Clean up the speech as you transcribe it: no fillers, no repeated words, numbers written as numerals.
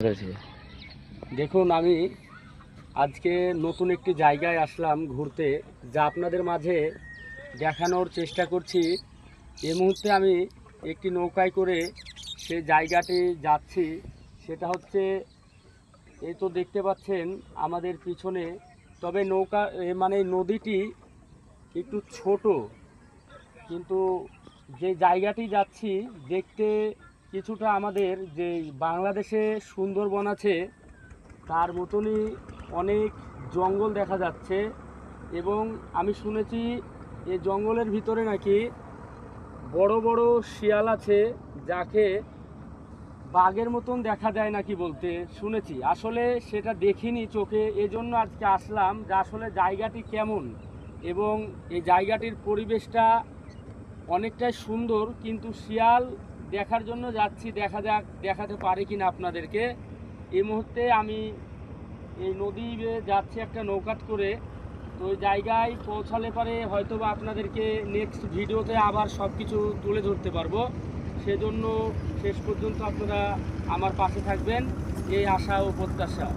রয়েছে। দেখুন, আমি আজকে নতুন একটি জায়গায় আসলাম ঘুরতে, যা আপনাদের মাঝে দেখানোর চেষ্টা করছি। এই মুহূর্তে আমি একটি নৌকায় করে সে জায়গাটি যাচ্ছি। সেটা হচ্ছে, এই তো দেখতে পাচ্ছেন আমাদের পিছনে। তবে নৌকা মানে নদীটি একটু ছোট, কিন্তু যে জায়গাটি যাচ্ছি দেখতে কিছুটা আমাদের যে বাংলাদেশে সুন্দরবন আছে তার মতনই অনেক জঙ্গল দেখা যাচ্ছে। এবং আমি শুনেছি এই জঙ্গলের ভিতরে নাকি বড় বড় শিয়াল আছে, যাকে বাঘের মতন দেখা যায় নাকি বলতে শুনেছি। আসলে সেটা দেখিনি চোখে, এজন্য আজকে আসলাম যে আসলে জায়গাটি কেমন। এবং এই জায়গাটির পরিবেশটা অনেকটাই সুন্দর, কিন্তু শিয়াল দেখার জন্য যাচ্ছি, দেখা যাক দেখাতে পারি কিনা আপনাদেরকে। এই মুহূর্তে আমি এই নদী বেয়ে যাচ্ছি একটা নৌকাত করে। তো ওই জায়গায় পৌঁছালে পারে হয়তো বা আপনাদেরকে নেক্সট ভিডিওতে আবার সব কিছু তুলে ধরতে পারবো। সেজন্য শেষ পর্যন্ত আপনারা আমার পাশে থাকবেন, এই আশা ও প্রত্যাশা।